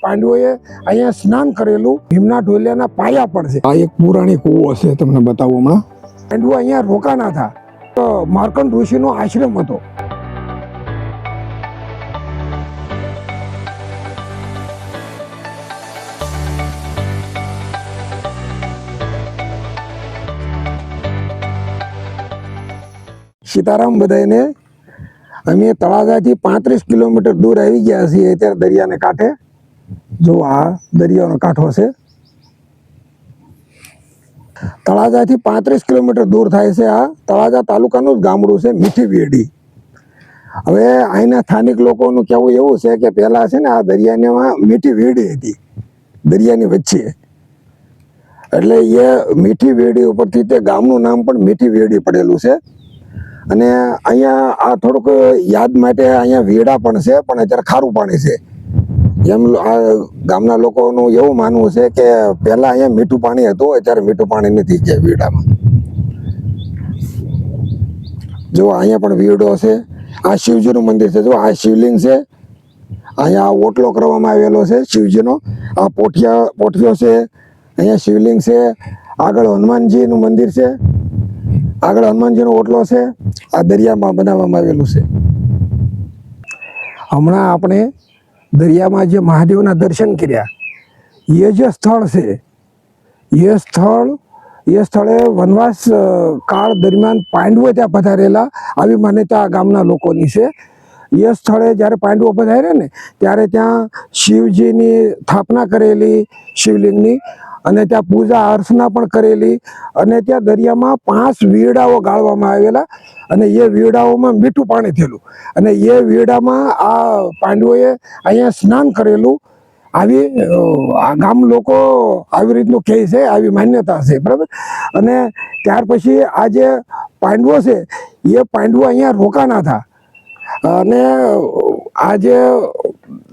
પાંડવોએ અહીંયા સ્નાન કરેલું ભીમના ઢોલિયાના પાયા પર છે. આ એક પુરાણી કૂવો છે, તમને બતાવું હમણાં. પાંડવો અહીંયા રોકાના હતા તો માર્કંડ ઋષિનો આશ્રમ હતો. સીતારામ બધાને. અમે તળાજાથી 35 કિલોમીટર દૂર આવી ગયા છીએ અત્યારે દરિયાને કાંઠે. જો આ દરિયાનો કાંઠો છે. તળાજાથી 35 કિલોમીટર દૂર થાય છે. આ તળાજા તાલુકાનું જ ગામડું છે, મીઠી વેડી. હવે અહીંના સ્થાનિક લોકોનું કહેવું એવું છે કે પહેલા છે ને આ દરિયામાં મીઠી વેડી હતી, દરિયાની વચ્ચે. એટલે એ મીઠી વેડી ઉપરથી તે ગામનું નામ પણ મીઠી વેડી પડેલું છે. અને અહીંયા આ થોડુંક યાદ માટે અહીંયા વેડા પણ છે, પણ અત્યારે ખારું પાણી છે. એમ આ ગામના લોકોનું એવું માનવું છે કે પહેલા અહીંયા મીઠું પાણી હતું, અત્યારે મીઠું પાણી નથી કે વેડામાં. જો અહીંયા પણ વેડો છે. આ શિવજીનું મંદિર છે. જો આ શિવલિંગ છે. અહીંયા ઓટલો કરવામાં આવેલો છે શિવજીનો. આ પોઠિયો છે. અહીંયા શિવલિંગ છે. આગળ હનુમાનજીનું મંદિર છે. આગળ હનુમાનજીનો ઓટલો છે. આ દરિયામાં બનાવવામાં આવેલું છે. હમણાં આપણે દરિયામાં જે મહાદેવના દર્શન કર્યા, એ જે સ્થળ છે, એ સ્થળે વનવાસ કાળ દરમિયાન પાંડવો ત્યાં પધારેલા, આવી માન્યતા ગામના લોકોની છે. એ સ્થળે જ્યારે પાંડવો પધાર્યા ને ત્યારે ત્યાં શિવજીની સ્થાપના કરેલી શિવલિંગની, અને ત્યાં પૂજા અર્ચના પણ કરેલી. અને ત્યાં દરિયામાં 5 વીડાઓ ગાળવામાં આવેલા, અને એ વીડાઓમાં મીઠું પાણી થયેલું. અને એ વીડામાં આ પાંડવોએ અહીંયા સ્નાન કરેલું. આવી આ ગામ લોકો આવી રીતનું કહે છે, આવી માન્યતા છે, બરાબર. અને ત્યાર પછી આ જે પાંડવો છે, એ પાંડવો અહીંયા રોકાના હતા. અને આ જે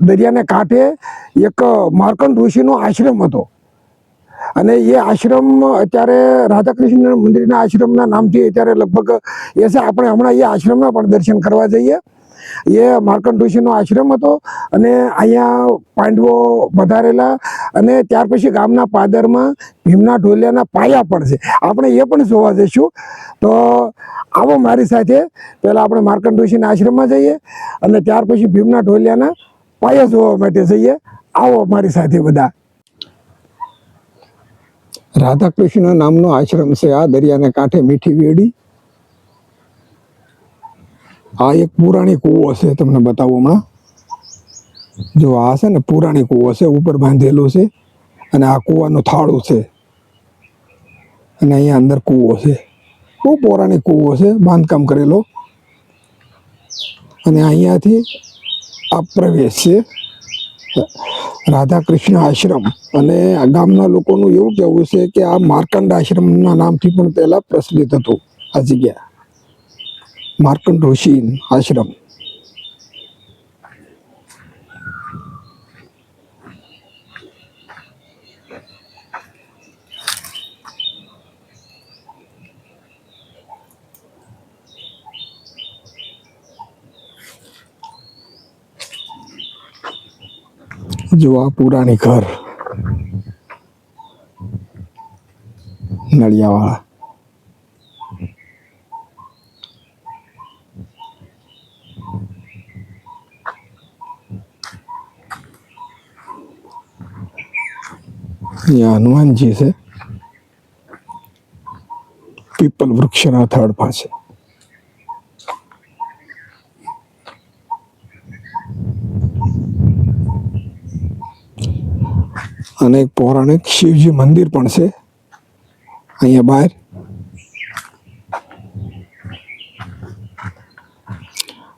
દરિયાને કાંઠે એક માર્કંડ ઋષિનો આશ્રમ હતો. અને એ આશ્રમ અત્યારે રાધાકૃષ્ણ મંદિરના આશ્રમના નામથી અત્યારે લગભગ એ છે. આપણે હમણાં એ આશ્રમના પણ દર્શન કરવા જઈએ. એ માર્કંડ ઋષિનો આશ્રમ હતો, અને અહીંયા પાંડવો પધારેલા. અને ત્યાર પછી ગામના પાદરમાં ભીમના ઢોલિયાના પાયા પણ છે. આપણે એ પણ જોવા જઈશું. તો આવો મારી સાથે. પહેલાં આપણે માર્કંડ ઋષિના આશ્રમમાં જઈએ, અને ત્યાર પછી ભીમના ઢોલિયાના પાયા જોવા માટે જઈએ. આવો મારી સાથે બધા. રાધાકૃષ્ણ નામનો આશ્રમ છે આ દરિયાને કાંઠે, મીઠી વેડી. આ એક પુરાણી કૂવો છે, તમને બતાવું હમણાં. જો આ છે ને પુરાણી કૂવો છે, ઉપર બાંધેલું છે. અને આ કૂવાનું થાળું છે. અને અહીંયા અંદર કૂવો છે. બહુ પૌરાણિક કૂવો છે, બાંધકામ કરેલો. અને અહીંયાથી આ પ્રવેશ છે, રાધાકૃષ્ણ આશ્રમ. અને આ ગામના લોકોનું એવું કહેવું છે કે આ માર્કંડ આશ્રમના નામથી પણ પહેલાં પ્રચલિત હતું આ જગ્યા, માર્કંડ ઋષિ આશ્રમ. જો આ પુરાણી ઘર, નળિયાવાળા. અહીંયા હનુમાનજી છે, પીપલ વૃક્ષના થડ પાસે. અને એક પૌરાણિક શિવજી મંદિર પણ છે અહીંયા બહાર.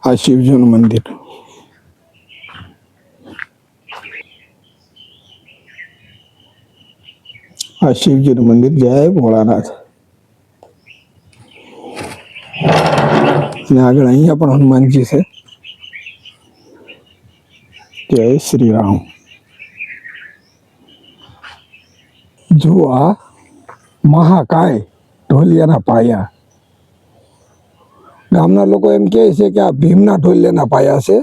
આ શિવજીનું મંદિર. આ શિવજીનું મંદિર. જય ભોળાનાથ. અને આગળ અહીંયા પણ હનુમાનજી છે. જય શ્રી રામ. જો આ મહાકાય ઢોલિયાના પાયા. ગામના લોકો એમ કહે છે કે આ ભીમના ઢોલિયાના પાયા છે.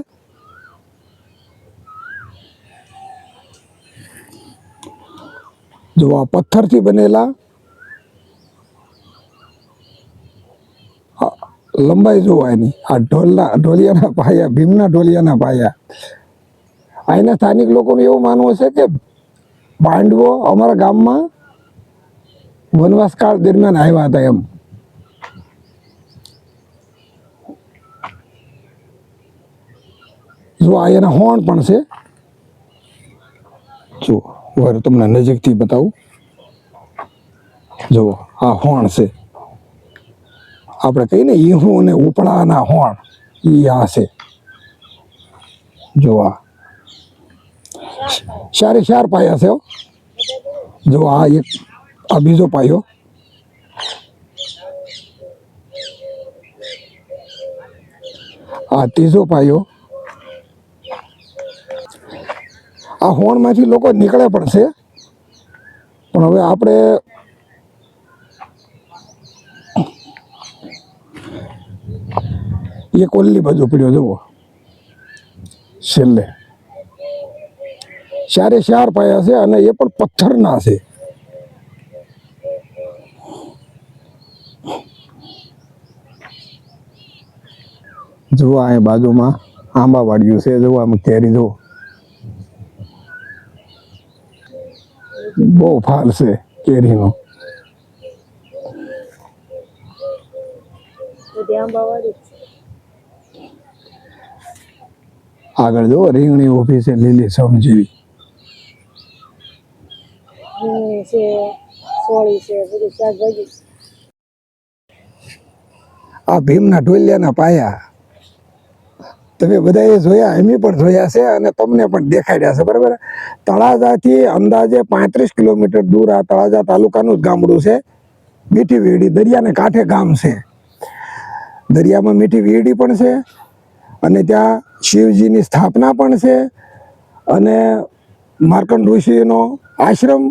જો આ પથ્થરથી બનેલા લંબાઈ જોવા એની, આ ઢોલિયાના પાયા, ભીમના ઢોલિયાના પાયા. અહીંના સ્થાનિક લોકોનું એવું માનવું છે કે પાંડવો અમારા ગામમાં વનવાસ કાળ દરમિયાન આવ્યા હતા એમ. જો આ એના હોર્ન પણ છે. જો તમને નજીકથી બતાવું. જો આ હોર્ન છે, આપણે કહીએ ને ઈહું અને ઉપડાના હોર્ન, ઈ આ છે. જો આ ચાર પાયા છે. જો આ એક, આ બીજો પાયો, આ ત્રીજો પાયો. આ હોર્નમાંથી લોકો નીકળે પણ છે, પણ હવે આપણે એક ઓલી બાજુ પડ્યો જુઓ છેલ્લે. ચાર પાયા છે અને એ પણ પથ્થરના છે. જુઓ અહીં બાજુમાં આંબા વાળ્યું છે. જુઓ આમ કેરી જુઓ, બહુ ફાલ છે કેરીનો. આગળ જુઓ રીંગણી ઊભી છે લીલી સમ જેવી. આ ભીમના ઢોલિયાના પાયા તમે બધાએ જોયા, એમ પણ જોયા છે અને તમને પણ દેખાડ્યા છે, બરાબર. તળાજાથી અંદાજે 35 કિલોમીટર દૂર આ તળાજા તાલુકાનું જ ગામડું છે. મીઠી વીરડી દરિયાને કાંઠે ગામ છે. દરિયામાં મીઠી વીરડી પણ છે અને ત્યાં શિવજીની સ્થાપના પણ છે અને માર્કંડ ઋષિનો આશ્રમ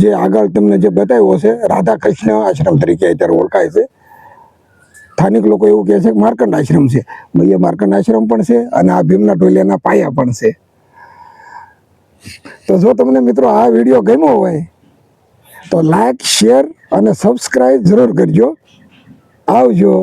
જે આગળ તમને જે બતાવ્યો છે રાધા કૃષ્ણ આશ્રમ તરીકે અત્યારે ઓળખાય છે. સ્થાનિક લોકો એવું કહે છે કે માર્કંડ આશ્રમ છે. એ માર્કંડ આશ્રમ પણ છે અને આ ભીમના ઢોલિયાના પાયા પણ છે. તો જો તમને મિત્રો આ વિડીયો ગમ્યો હોય તો લાઈક, શેર અને સબસ્ક્રાઈબ જરૂર કરજો. આવજો.